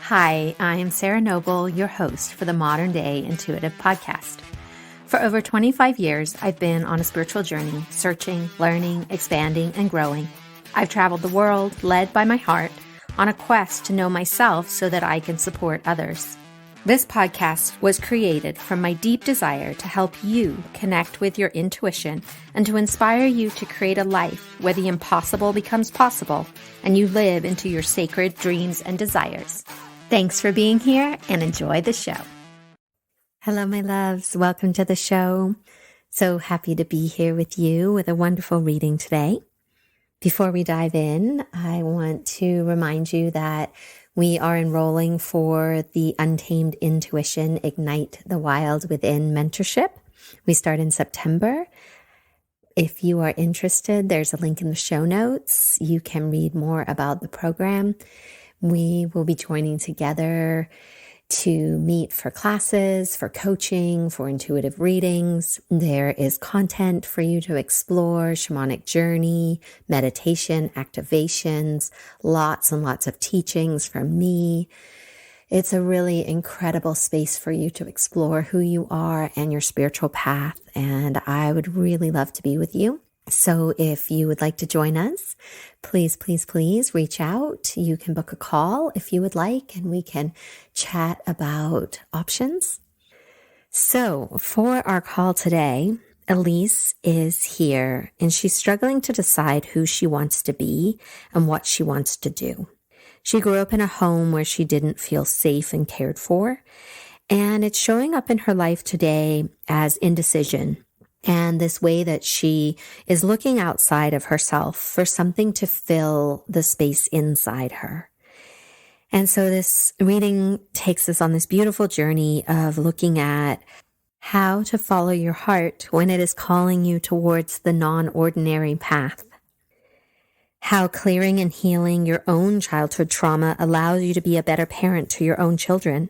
Hi, I'm Sarah Noble, your host for the Modern Day Intuitive Podcast. For over 25 years, I've been on a spiritual journey, searching, learning, expanding, and growing. I've traveled the world, led by my heart, on a quest to know myself so that I can support others. This podcast was created from my deep desire to help you connect with your intuition and to inspire you to create a life where the impossible becomes possible and you live into your sacred dreams and desires. Thanks for being here and enjoy the show. Hello, my loves. Welcome to the show. So happy to be here with you with a wonderful reading today. Before we dive in, I want to remind you that we are enrolling for the Untamed Intuition Ignite the Wild Within mentorship. We start in September. If you are interested, there's a link in the show notes. You can read more about the program. We will be joining together to meet for classes, for coaching, for intuitive readings. There is content for you to explore, shamanic journey, meditation, activations, lots and lots of teachings from me. It's a really incredible space for you to explore who you are and your spiritual path, and I would really love to be with you. So if you would like to join us, please reach out. You can book a call if you would like, and we can chat about options. So for our call today, Elise is here and she's struggling to decide who she wants to be and what she wants to do. She grew up in a home where she didn't feel safe and cared for, and it's showing up in her life today as indecision. And this way that she is looking outside of herself for something to fill the space inside her. And so this reading takes us on this beautiful journey of looking at how to follow your heart when it is calling you towards the non-ordinary path. How clearing and healing your own childhood trauma allows you to be a better parent to your own children.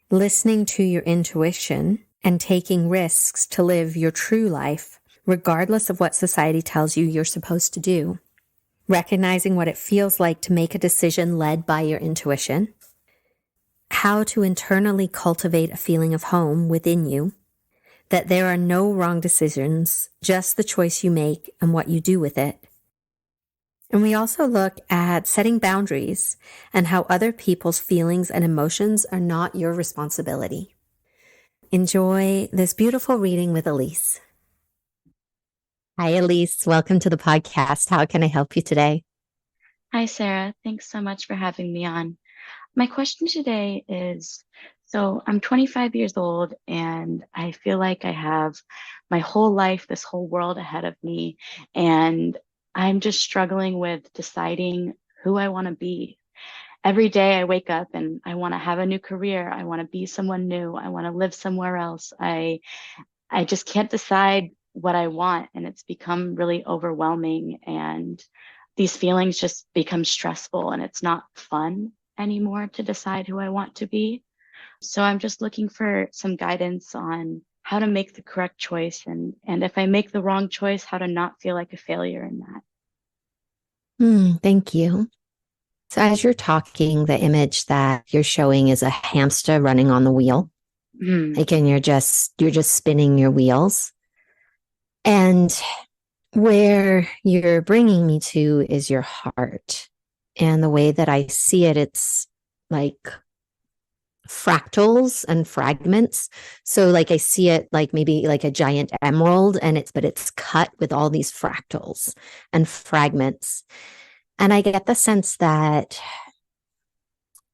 Listening to your intuition and taking risks to live your true life, regardless of what society tells you you're supposed to do. Recognizing what it feels like to make a decision led by your intuition. How to internally cultivate a feeling of home within you. That there are no wrong decisions, just the choice you make and what you do with it. And we also look at setting boundaries and how other people's feelings and emotions are not your responsibility. Enjoy this beautiful reading with Elise. Hi, Elise. Welcome to the podcast. How can I help you today? Hi, Sarah. Thanks so much for having me on. My question today is, so I'm 25 years old and I feel like I have my whole life, this whole world ahead of me, and I'm just struggling with deciding who I want to be. Every day I wake up and I want to have a new career. I want to be someone new. I want to live somewhere else. I just can't decide what I want, and it's become really overwhelming, and these feelings just become stressful, and it's not fun anymore to decide who I want to be. So I'm just looking for some guidance on how to make the correct choice, and if I make the wrong choice, how to not feel like a failure in that. Thank you. So as you're talking, the image that you're showing is a hamster running on the wheel. Like, and you're just spinning your wheels. And where you're bringing me to is your heart. And the way that I see it, it's like fractals and fragments. So like I see it like maybe like a giant emerald, and it's cut with all these fractals and fragments. And I get the sense that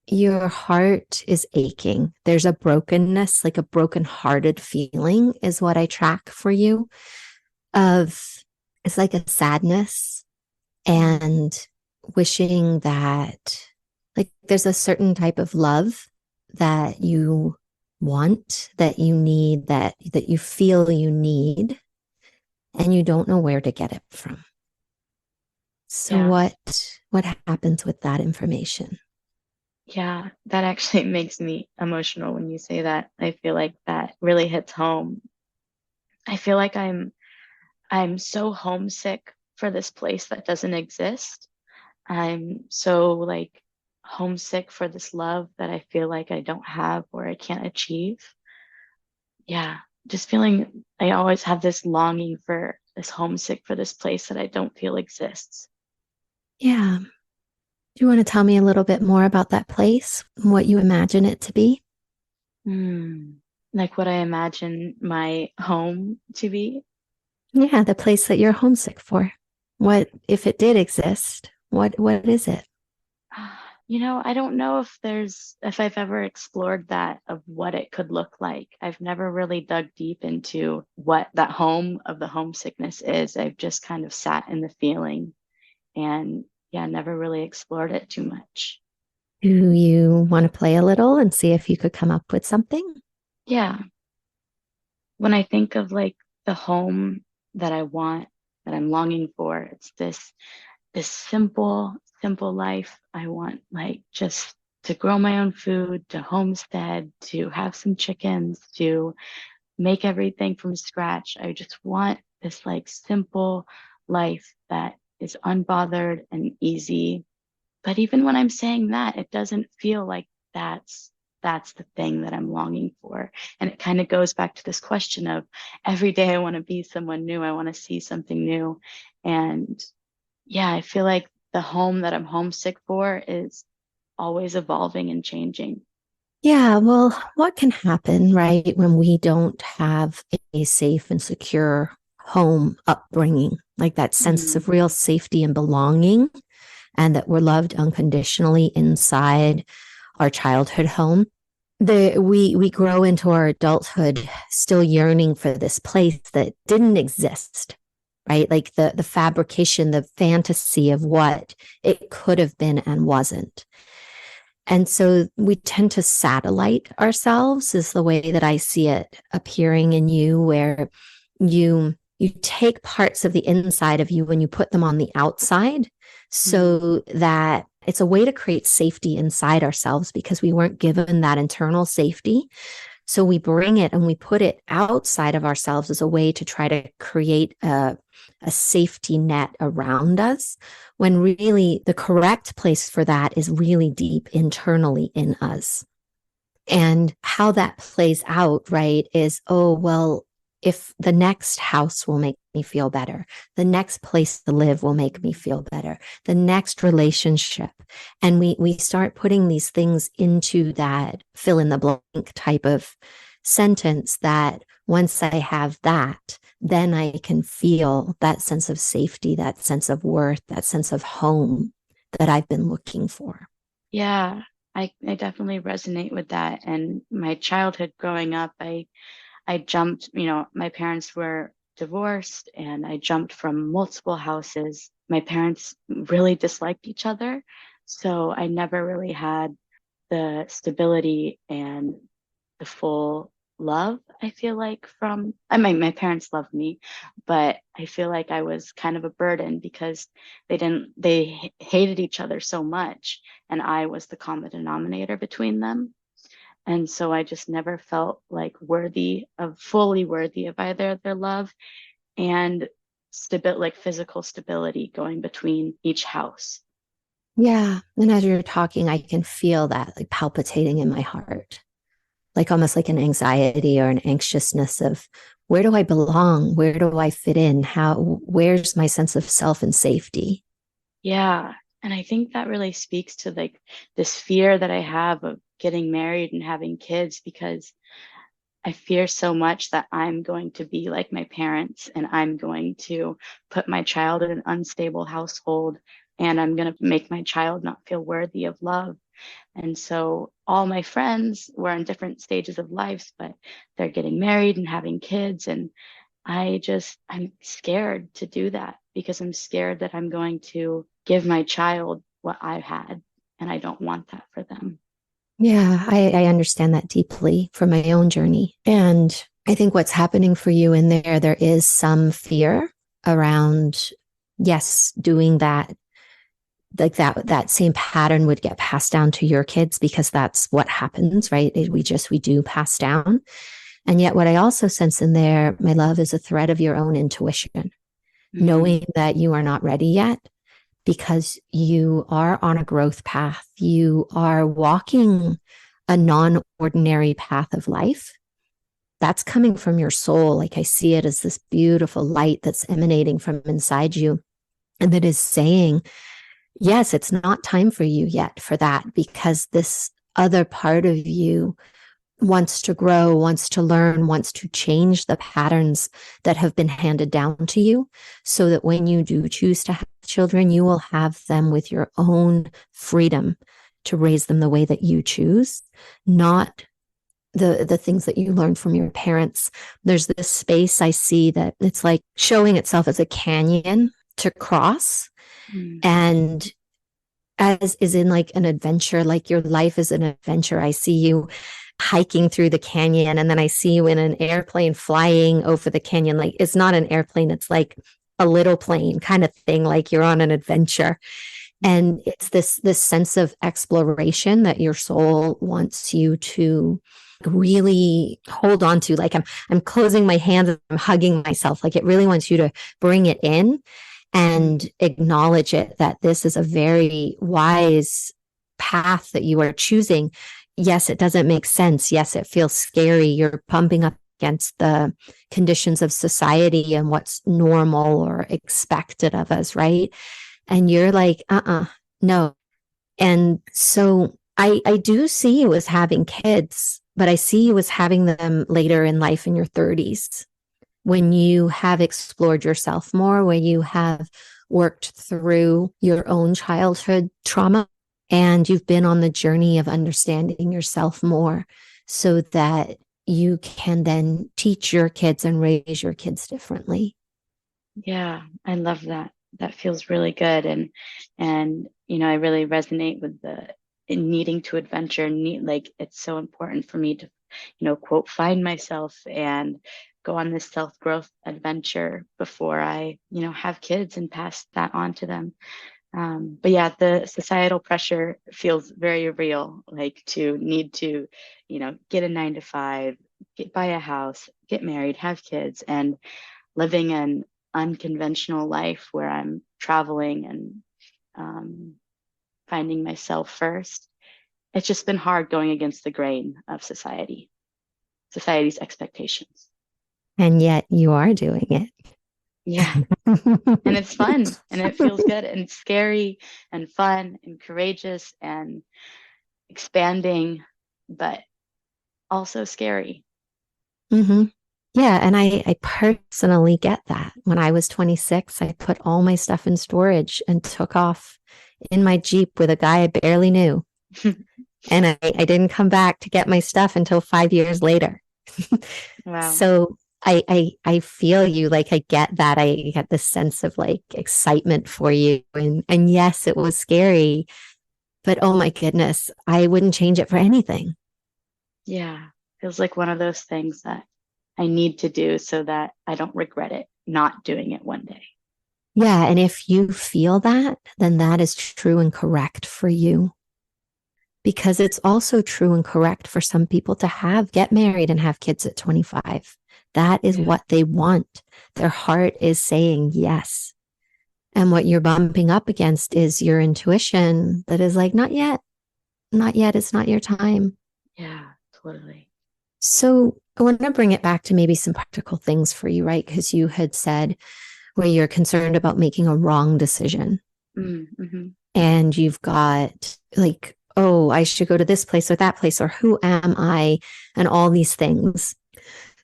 your heart is aching. There's a brokenness, like a broken-hearted feeling is what I track for you. It's like a sadness and wishing that, like, there's a certain type of love that you want, that you need, that you feel you need, and you don't know where to get it from. So Yeah. what happens with that information? Yeah, that actually makes me emotional when you say that. I feel like that really hits home. I feel like I'm so homesick for this place that doesn't exist. I'm so like homesick for this love that I feel like I don't have or I can't achieve. Yeah, just feeling I always have this longing for this homesick for this place that I don't feel exists. Yeah. Do you want to tell me a little bit more about that place, what you imagine it to be? Hmm. Like what I imagine my home to be. Yeah, the place that you're homesick for. What if it did exist? What is it? I don't know if I've ever explored that of what it could look like. I've never really dug deep into what that home of the homesickness is. I've just kind of sat in the feeling and yeah, never really explored it too much. Do you want to play a little and see if you could come up with something? Yeah, when I think of like the home that I want, that I'm longing for, it's this simple life. I want like just to grow my own food, to homestead, to have some chickens, to make everything from scratch. I just want this like simple life that is unbothered and easy. But even when I'm saying that, it doesn't feel like that's the thing that I'm longing for. And it kind of goes back to this question of every day I want to be someone new. I want to see something new. And yeah, I feel like the home that I'm homesick for is always evolving and changing. Yeah, well, what can happen, right, when we don't have a safe and secure home upbringing, like that sense Mhm. of real safety and belonging, and that we're loved unconditionally inside our childhood home. We grow into our adulthood still yearning for this place that didn't exist, right? Like the fabrication, the fantasy of what it could have been and wasn't. And so we tend to satellite ourselves is the way that I see it appearing in you, where you take parts of the inside of you and you put them on the outside Mm. so that it's a way to create safety inside ourselves because we weren't given that internal safety. So we bring it and we put it outside of ourselves as a way to try to create a safety net around us, when really the correct place for that is really deep internally in us. And how that plays out, right, is, oh, well, if the next house will make me feel better, the next place to live will make me feel better, the next relationship. And we start putting these things into that fill in the blank type of sentence that once I have that, then I can feel that sense of safety, that sense of worth, that sense of home that I've been looking for. Yeah, I definitely resonate with that. And my childhood growing up, I jumped, my parents were divorced and I jumped from multiple houses. My parents really disliked each other. So I never really had the stability and the full love, I feel like from I mean my parents loved me, but I feel like I was kind of a burden because they hated each other so much and I was the common denominator between them. And so I just never felt like fully worthy of either their love and like physical stability going between each house. Yeah. And as you're talking, I can feel that like palpitating in my heart, like almost like an anxiety or an anxiousness of where do I belong? Where do I fit in? Where's my sense of self and safety? Yeah. And I think that really speaks to like this fear that I have of getting married and having kids because I fear so much that I'm going to be like my parents and I'm going to put my child in an unstable household and I'm going to make my child not feel worthy of love. And so all my friends were in different stages of life, but they're getting married and having kids. And I'm scared to do that because I'm scared that I'm going to give my child what I've had. And I don't want that for them. Yeah, I understand that deeply from my own journey. And I think what's happening for you in there is some fear around, yes, doing that, like that same pattern would get passed down to your kids because that's what happens, right? We do pass down. And yet, what I also sense in there, my love, is a thread of your own intuition, Mm, knowing that you are not ready yet, because you are on a growth path. You are walking a non ordinary path of life. That's coming from your soul. Like I see it as this beautiful light that's emanating from inside you and that is saying, yes, it's not time for you yet for that, because this other part of you wants to grow, wants to learn, wants to change the patterns that have been handed down to you, so that when you do choose to have children, you will have them with your own freedom to raise them the way that you choose, not the things that you learned from your parents. There's this space I see that it's like showing itself as a canyon to cross. Mm. And as is in like an adventure, like your life is an adventure. I see you hiking through the canyon, and then I see you in an airplane flying over the canyon. Like it's not an airplane, it's like a little plane kind of thing, like you're on an adventure. And it's this sense of exploration that your soul wants you to really hold on to. Like I'm closing my hands, I'm hugging myself. Like it really wants you to bring it in and acknowledge it, that this is a very wise path that you are choosing. Yes, it doesn't make sense. Yes, it feels scary. You're bumping up against the conditions of society and what's normal or expected of us, right? And you're like, no. And so I do see you as having kids, but I see you as having them later in life in your 30s, when you have explored yourself more, when you have worked through your own childhood trauma and you've been on the journey of understanding yourself more, so that you can then teach your kids and raise your kids differently. Yeah, I love that. That feels really good. And I really resonate with the in needing to adventure, need like it's so important for me to, quote, find myself and go on this self-growth adventure before I, have kids and pass that on to them. But yeah, the societal pressure feels very real, like to need to, get a 9 to 5, buy a house, get married, have kids, and living an unconventional life where I'm traveling and um, finding myself first. It's just been hard going against the grain of society's expectations. And yet you are doing it. Yeah. And it's fun and it feels good and scary and fun and courageous and expanding, but also scary. Mm-hmm. Yeah. And I personally get that. When I was 26, I put all my stuff in storage and took off in my Jeep with a guy I barely knew. And I didn't come back to get my stuff until 5 years later. Wow. So I feel you. Like I get that. I get this sense of like excitement for you. And yes, it was scary, but oh my goodness, I wouldn't change it for anything. Yeah. Feels like one of those things that I need to do so that I don't regret it not doing it one day. Yeah. And if you feel that, then that is true and correct for you. Because it's also true and correct for some people to get married and have kids at 25. That is Yeah. what they want. Their heart is saying yes. And what you're bumping up against is your intuition that is like, not yet, not yet. It's not your time. Yeah, totally. So I want to bring it back to maybe some practical things for you, right? Because you had said where you're concerned about making a wrong decision, Mm-hmm. and you've got like, oh, I should go to this place or that place, or who am I, and all these things.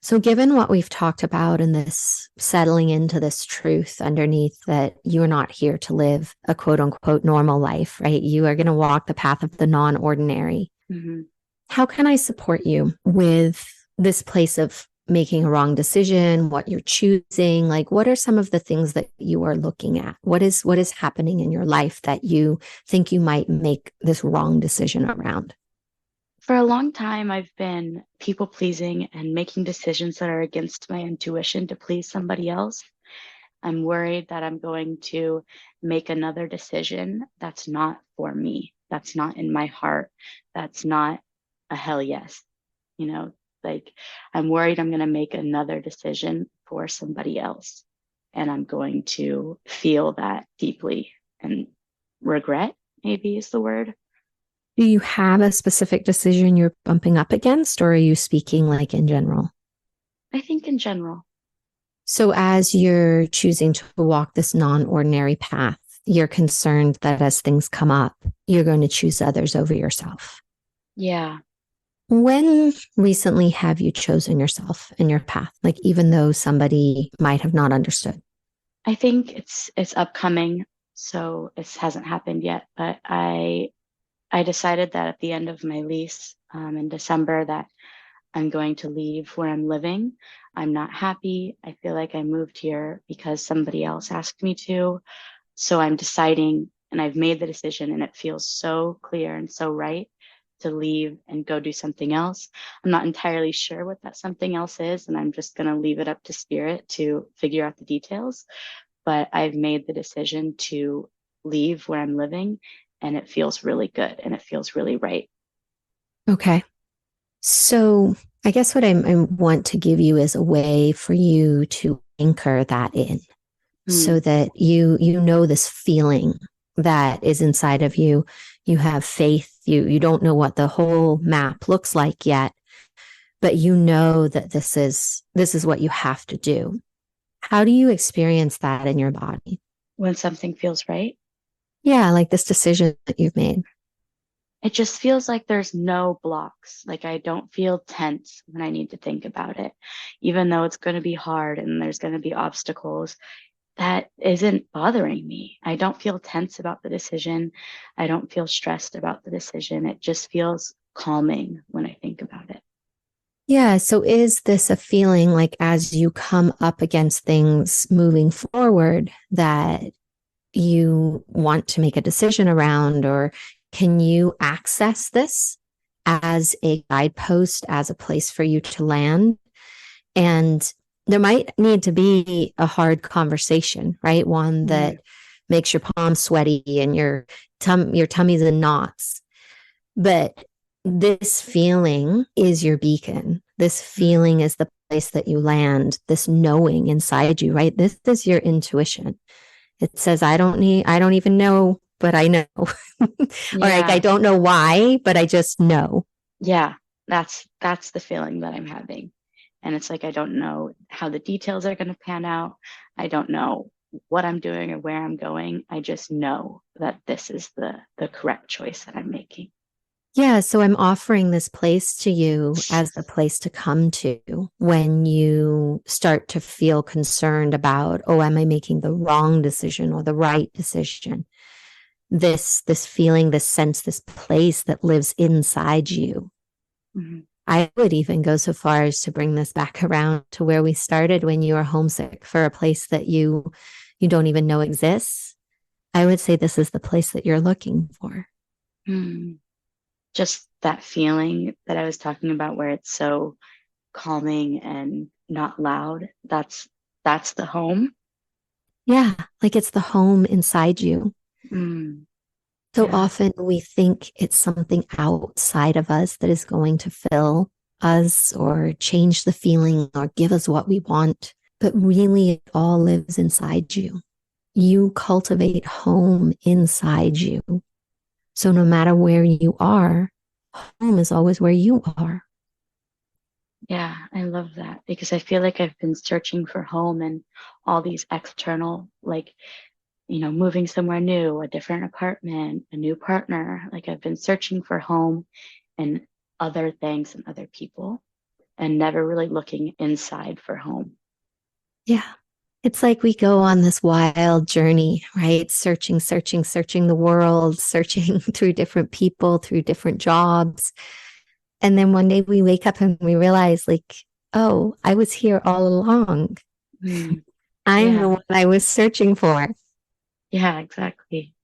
So, given what we've talked about and this settling into this truth underneath that you are not here to live a quote unquote normal life, right? You are going to walk the path of the non ordinary. Mm-hmm. How can I support you with this place of making a wrong decision, what you're choosing? Like, what are some of the things that you are looking at? What is happening in your life that you think you might make this wrong decision around? For a long time, I've been people pleasing and making decisions that are against my intuition to please somebody else. I'm worried that I'm going to make another decision that's not for me, that's not in my heart, that's not a hell yes. You know, like I'm worried I'm going to make another decision for somebody else and I'm going to feel that deeply. and regret, maybe is the word. Do you have a specific decision you're bumping up against, or are you speaking like in general? I think in general. So, as you're choosing to walk this non ordinary path, you're concerned that as things come up, you're going to choose others over yourself. Yeah. When recently have you chosen yourself and your path? Like, even though somebody might have not understood? I think it's upcoming, so it hasn't happened yet, but I decided that at the end of my lease in December that I'm going to leave where I'm living. I'm not happy. I feel like I moved here because somebody else asked me to. So I'm deciding, and I've made the decision, and it feels so clear and so right to leave and go do something else. I'm not entirely sure what that something else is, and I'm just going to leave it up to spirit to figure out the details. But I've made the decision to leave where I'm living, and it feels really good and it feels really right. Okay. So, I guess what I want to give you is a way for you to anchor that in so Mm, that you know this feeling that is inside of you. You have faith. You don't know what the whole map looks like yet, but you know that this is what you have to do. How do you experience that in your body? when something feels right, Yeah, like this decision that you've made. it just feels like there's no blocks. Like I don't feel tense when I need to think about it, even though it's going to be hard and there's going to be obstacles. That isn't bothering me. I don't feel tense about the decision. I don't feel stressed about the decision. It just feels calming when I think about it. Yeah. So is this a feeling like as you come up against things moving forward that you want to make a decision around, or can you access this as a guidepost, as a place for you to land? And there might need to be a hard conversation, right? One that Mm, makes your palms sweaty and your tummy's in knots. But this feeling is your beacon. This mm, feeling is the place that you land, this knowing inside you, right? This is your intuition. It says, I don't even know, but I know. Or like, I yeah, don't know why, but I just know. yeah. That's the feeling that I'm having. And it's like I don't know how the details are going to pan out. I don't know what I'm doing or where I'm going. I just know that this is the correct choice that I'm making. Yeah. So I'm offering this place to you as the place to come to when you start to feel concerned about, oh, am I making the wrong decision or the right decision? This feeling, this sense, this place that lives inside you. Mhm. I would even go so far as to bring this back around to where we started when you were homesick for a place that you don't even know exists. I would say this is the place that you're looking for. Mm. Just that feeling that I was talking about where it's so calming and not loud. That's the home. Yeah, like it's the home inside you. Mm, So yeah. often we think it's something outside of us that is going to fill us or change the feeling or give us what we want. But really, it all lives inside you. You cultivate home inside you. So no matter where you are, home is always where you are. Yeah, I love that because I feel like I've been searching for home and all these external, like, moving somewhere new, a different apartment, a new partner. Like I've been searching for home and other things and other people and never really looking inside for home. Yeah. It's like we go on this wild journey, right? Searching the world, searching through different people, through different jobs. And then one day we wake up and we realize, like, oh, I was here all along. Mm, I'm the yeah, one I was searching for. yeah, exactly.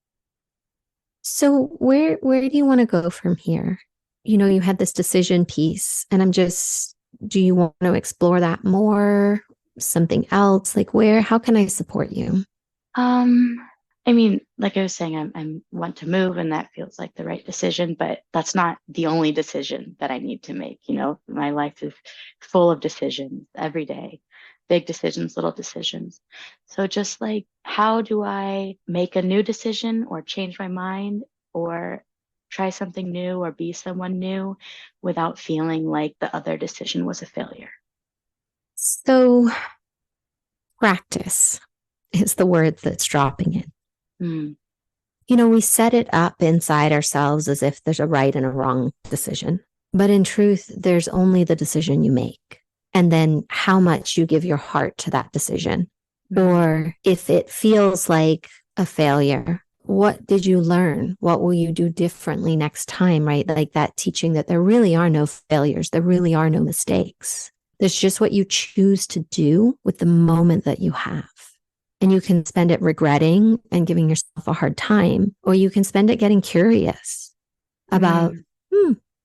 So where do you want to go from here? You know, you had this decision piece, and do you want to explore that more? Something else? Like where, how can I support you? Um, I mean, like I was saying, I'm want to move, and that feels like the right decision, but that's not the only decision that I need to make. My life is full of decisions every day. big decisions, little decisions. So just like, how do I make a new decision or change my mind or try something new or be someone new without feeling like the other decision was a failure? So practice is the word that's dropping in. Mm, We set it up inside ourselves as if there's a right and a wrong decision. But in truth, there's only the decision you make. And then how much you give your heart to that decision. Or if it feels like a failure, what did you learn? What will you do differently next time, right? Like that teaching that there really are no failures, there really are no mistakes. There's just what you choose to do with the moment that you have. And you can spend it regretting and giving yourself a hard time, or you can spend it getting curious about,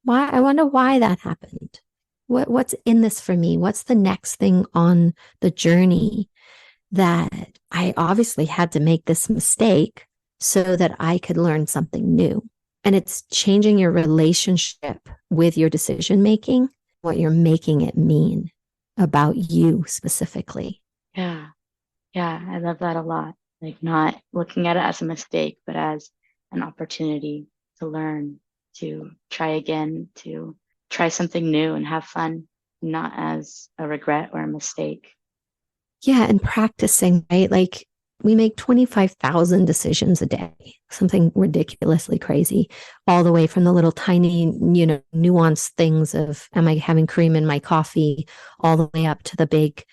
why, I wonder why that happened. What's in this for me? What's the next thing on the journey that I obviously had to make this mistake so that I could learn something new? And it's changing your relationship with your decision making, what you're making it mean about you specifically. yeah. Yeah, I love that a lot. Like not looking at it as a mistake, but as an opportunity to learn, to try again, to try something new and have fun, not as a regret or a mistake. Yeah. And practicing, right? Like we make 25,000 decisions a day, something ridiculously crazy, all the way from the little tiny, nuanced things of, am I having cream in my coffee, all the way up to the big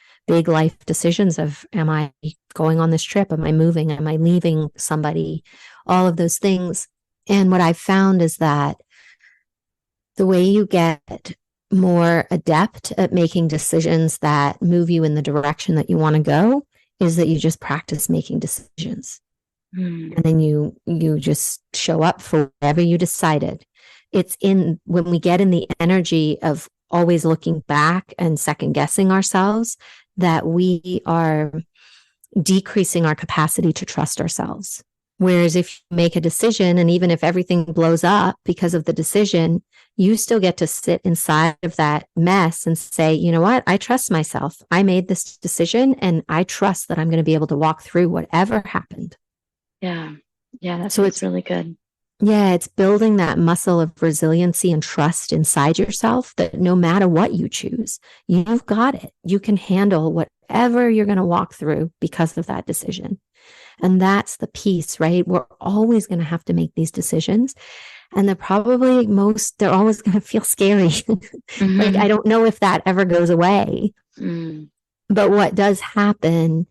life decisions of, am I going on this trip? Am I moving? Am I leaving somebody? All of those things. And what I've found is that the way you get more adept at making decisions that move you in the direction that you want to go is that you just practice making decisions. And then you just show up for whatever you decided. It's in when we get in the energy of always looking back and second guessing ourselves that we are decreasing our capacity to trust ourselves. Whereas if you make a decision, and even if everything blows up because of the decision, you still get to sit inside of that mess and say, you know what? I trust myself. I made this decision and I trust that I'm going to be able to walk through whatever happened. Yeah. Yeah, that So feels it's really good. Yeah, it's building that muscle of resiliency and trust inside yourself that no matter what you choose, you've got it. You can handle whatever you're going to walk through because of that decision. And that's the piece, right? We're always going to have to make these decisions. And they're always going to feel scary. Like, I don't know if that ever goes away. But what does happen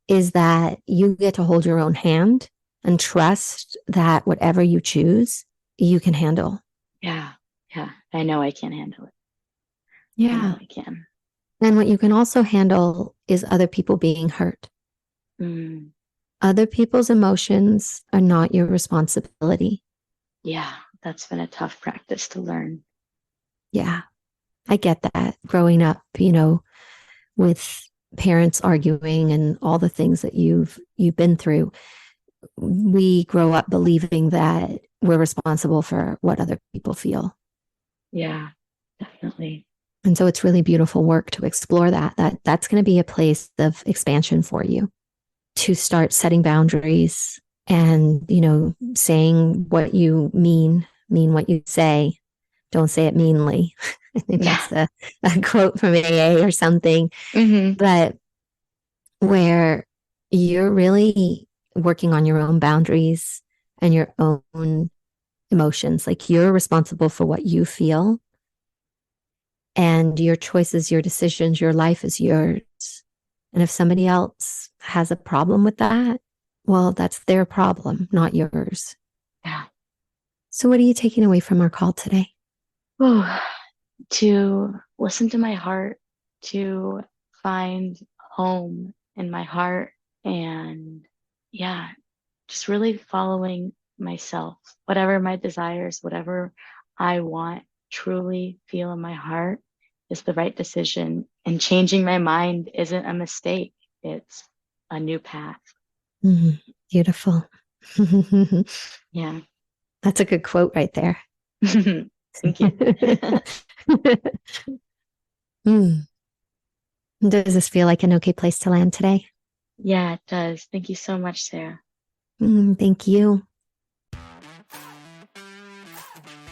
is that you get to hold your own hand and trust that whatever you choose, you can handle. Yeah. Yeah. I know I can handle it. Yeah. I know I can. And what you can also handle is other people being hurt. Other people's emotions are not your responsibility. Yeah. That's been a tough practice to learn. Yeah. I get that growing up, with parents arguing and all the things that you've been through. We grow up believing that we're responsible for what other people feel. Yeah, definitely. And so it's really beautiful work to explore that's going to be a place of expansion for you to start setting boundaries and, saying what you mean what you say. Don't say it meanly. I think that's a quote from AA or something. But where you're really working on your own boundaries and your own emotions. Like you're responsible for what you feel, and your choices, your decisions, your life is yours. And if somebody else has a problem with that, well, that's their problem, not yours. Yeah. So what are you taking away from our call today? Oh, to listen to my heart, to find home in my heart, and yeah, just really following myself, whatever my desires, whatever I want, truly feel in my heart is the right decision. And changing my mind isn't a mistake, it's a new path. Beautiful. Yeah. That's a good quote right there. Thank you. Does this feel like an okay place to land today? Yeah, it does. Thank you so much, Sarah. Thank you.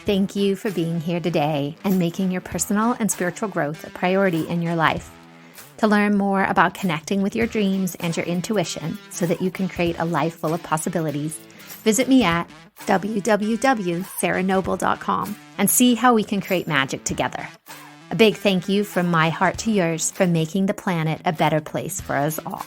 Thank you for being here today and making your personal and spiritual growth a priority in your life. To learn more about connecting with your dreams and your intuition so that you can create a life full of possibilities, visit me at www.sarahnoble.com and see how we can create magic together. A big thank you from my heart to yours for making the planet a better place for us all.